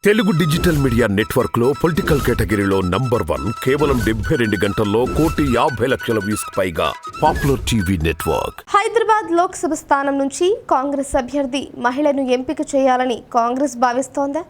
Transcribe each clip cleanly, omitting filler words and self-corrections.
Telugu digital media network లో political కేటగిరీలో #1 కేవలం 72 గంటల్లో 1,50,00,000 వ్యూస్ పైగా popular TV network. Hyderabad Lok Sabha స్థానం నుంచి కాంగ్రెస్ అభ్యర్థి మహిళను ఎంపిక చేయాలని కాంగ్రెస్ భావిస్తోందా?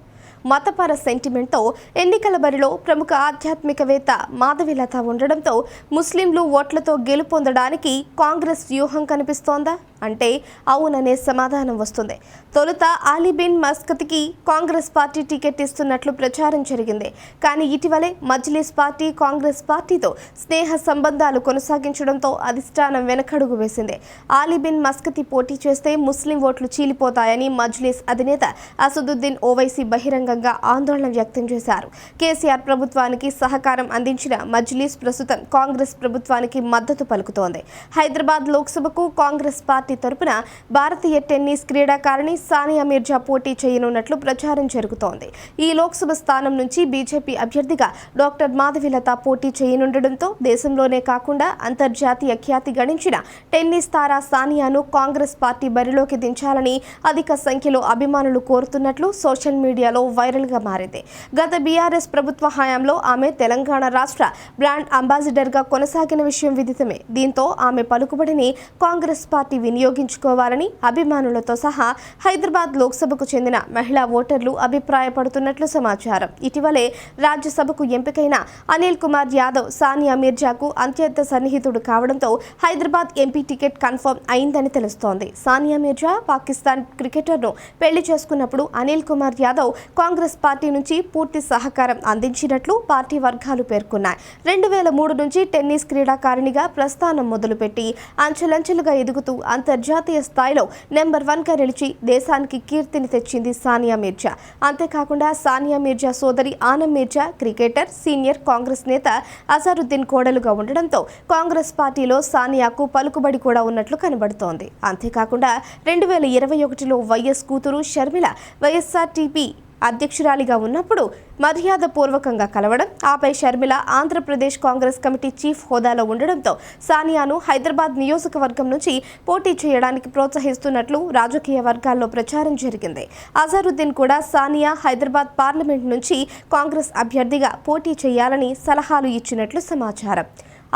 మతపర సెంటిమెంట్తో ఎన్నికల బరిలో ప్రముఖ ఆధ్యాత్మికవేత్త మాధవిలత ఉండడంతో ముస్లింలు ఓట్లతో గెలుపొందడానికి కాంగ్రెస్ వ్యూహం కనిపిస్తోందా అంటే అవుననే సమాధానం వస్తుంది. తొలుత అలీ బిన్ మస్కత్కి కాంగ్రెస్ పార్టీ టికెట్ ఇస్తున్నట్లు ప్రచారం జరిగింది. కానీ ఇటీవలే మజ్లిస్ పార్టీ కాంగ్రెస్ పార్టీతో స్నేహ సంబంధాలు కొనసాగించడంతో అధిష్టానం వెనకడుగు వేసింది. అలీ బిన్ మస్కతి పోటీ చేస్తే ముస్లిం ఓట్లు చీలిపోతాయని మజ్లిస్ అధినేత అసదుద్దీన్ ఓవైసీ బహిరంగంగా ఆందోళన వ్యక్తం చేశారు. కేసీఆర్ ప్రభుత్వానికి సహకారం అందించిన మజ్లిస్ ప్రస్తుతం కాంగ్రెస్ ప్రభుత్వానికి మద్దతు పలుకుతోంది. హైదరాబాద్ లోక్సభకు కాంగ్రెస్ పార్టీ తరపున భారతీయ టెన్నిస్ క్రీడాకారిణి సానియా మీర్జా పోటీ చేయనున్నట్లు ప్రచారం జరుగుతోంది. ఈ లోక్సభ స్థానం నుంచి బీజేపీ అభ్యర్థిగా డాక్టర్ మాధవిలత పోటీ చేయనుండడంతో దేశంలోనే కాకుండా అంతర్జాతీయ ఖ్యాతి గడించిన టెన్నిస్ తార సానియాను కాంగ్రెస్ పార్టీ బరిలోకి దించాలని అధిక సంఖ్యలో అభిమానులు కోరుతున్నట్లు సోషల్ మీడియాలో వైరల్గా మారింది. గత బీఆర్ఎస్ ప్రభుత్వ హయాంలో ఆమె తెలంగాణ రాష్ట్ర బ్రాండ్ అంబాసిడర్గా కొనసాగిన విషయం విదితమే. దీంతో ఆమె పలుకుబడిని కాంగ్రెస్ పార్టీ వినియోగించుకోవాలని అభిమానులతో సహా హైదరాబాద్ లోక్సభకు చెందిన మహిళా ఓటర్లు అభిప్రాయపడుతున్నట్లు సమాచారం. ఇటీవలే రాజ్యసభకు ఎంపికైన అనిల్ కుమార్ యాదవ్ సానియా మీర్జాకు అత్యంత సన్నిహితుడు కావడంతో హైదరాబాద్ ఎంపీ టికెట్ కన్ఫర్మ్ అయిందని తెలుస్తోంది. సానియా మీర్జా పాకిస్తాన్ క్రికెటర్ను పెళ్లి చేసుకున్నప్పుడు అనిల్ కుమార్ యాదవ్ కాంగ్రెస్ పార్టీ నుంచి పూర్తి సహకారం అందించినట్లు పార్టీ వర్గాలు పేర్కొన్నాయి. 2003 నుంచి టెన్నిస్ క్రీడాకారిణిగా ప్రస్థానం మొదలుపెట్టి అంచెలంచెలుగా ఎదుగుతూ అంతర్జాతీయ స్థాయిలో #1గా నిలిచి దేశానికి కీర్తిని తెచ్చింది సానియా మీర్జా. అంతేకాకుండా సానియా మీర్జా సోదరి ఆనం మీర్జా క్రికెటర్, సీనియర్ కాంగ్రెస్ నేత అజారుద్దీన్ కోడలుగా ఉండడంతో కాంగ్రెస్ పార్టీలో సానియాకు పలుకుబడి కూడా ఉన్నట్లు కనబడుతోంది. అంతేకాకుండా 2021లో వైఎస్ కూతురు షర్మిల వైఎస్ఆర్టీపీ అధ్యక్షురాలిగా ఉన్నప్పుడు మర్యాదపూర్వకంగా కలవడం, ఆపై షర్మిల ఆంధ్రప్రదేశ్ కాంగ్రెస్ కమిటీ చీఫ్ హోదాలో ఉండడంతో సానియాను హైదరాబాద్ నియోజకవర్గం నుంచి పోటీ చేయడానికి ప్రోత్సహిస్తున్నట్లు రాజకీయ వర్గాల్లో ప్రచారం జరిగింది. అజారుద్దీన్ కూడా సానియా హైదరాబాద్ పార్లమెంట్ నుంచి కాంగ్రెస్ అభ్యర్థిగా పోటీ చేయాలని సలహాలు ఇచ్చినట్లు సమాచారం.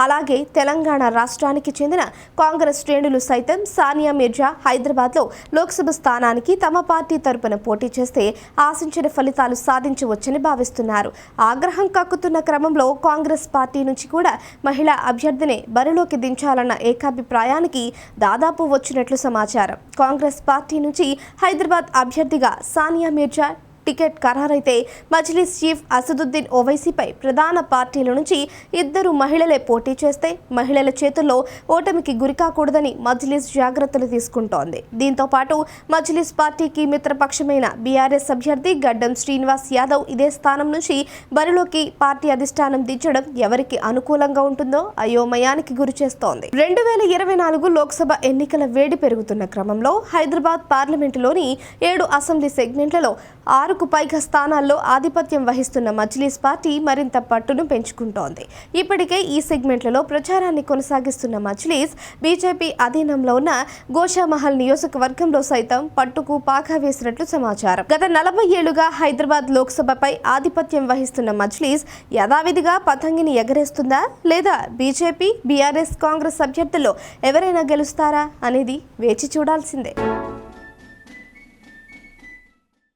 అలాగే తెలంగాణ రాష్ట్రానికి చెందిన కాంగ్రెస్ శ్రేణులు సైతం సానియా మీర్జా హైదరాబాద్లో లోక్సభ స్థానానికి తమ పార్టీ తరపున పోటీ చేస్తే ఆశించిన ఫలితాలు సాధించవచ్చని భావిస్తున్నారు. ఆగ్రహం కక్కుతున్న క్రమంలో కాంగ్రెస్ పార్టీ నుంచి కూడా మహిళా అభ్యర్థిని బరిలోకి దించాలన్న ఏకాభిప్రాయానికి దాదాపు వచ్చినట్లు సమాచారం. కాంగ్రెస్ పార్టీ నుంచి హైదరాబాద్ అభ్యర్థిగా సానియా మీర్జా టికెట్ ఖరారైతే మజ్లిస్ చీఫ్ అసదుద్దీన్ ఓవైసీపై ప్రధాన పార్టీల నుంచి 2 మహిళలే పోటీ చేస్తే మహిళల చేతుల్లో ఓటమికి గురికాకూడదని మజ్లిస్ జాగ్రత్తలు తీసుకుంటోంది. దీంతో పాటు మజ్లిస్ పార్టీకి మిత్రపక్షమైన బీఆర్ఎస్ అభ్యర్థి గడ్డం శ్రీనివాస్ యాదవ్ ఇదే స్థానం నుంచి బరిలోకి పార్టీ అధిష్టానం దించడం ఎవరికి అనుకూలంగా ఉంటుందో అయోమయానికి గురి చేస్తోంది. 2024 లోక్సభ ఎన్నికల వేడి పెరుగుతున్న క్రమంలో హైదరాబాద్ పార్లమెంటులోని 7 అసెంబ్లీ సెగ్మెంట్లలో 6కు పైగా స్థానాల్లో ఆధిపత్యం వహిస్తున్న మజ్లిస్ పార్టీ మరింత పట్టును పెంచుకుంటోంది. ఇప్పటికే ఈ సెగ్మెంట్లలో ప్రచారాన్ని కొనసాగిస్తున్న మజ్లిస్ బీజేపీ అధీనంలో ఉన్న గోషామహల్ నియోజకవర్గంలో సైతం పట్టుకు పాకా వేసినట్లు సమాచారం. గత 40 ఏళ్లుగా హైదరాబాద్ లోక్సభపై ఆధిపత్యం వహిస్తున్న మజ్లిస్ యథావిధిగా పతంగిని ఎగరేస్తుందా లేదా బీజేపీ, బీఆర్ఎస్, కాంగ్రెస్ అభ్యర్థుల్లో ఎవరైనా గెలుస్తారా అనేది వేచి చూడాల్సిందే.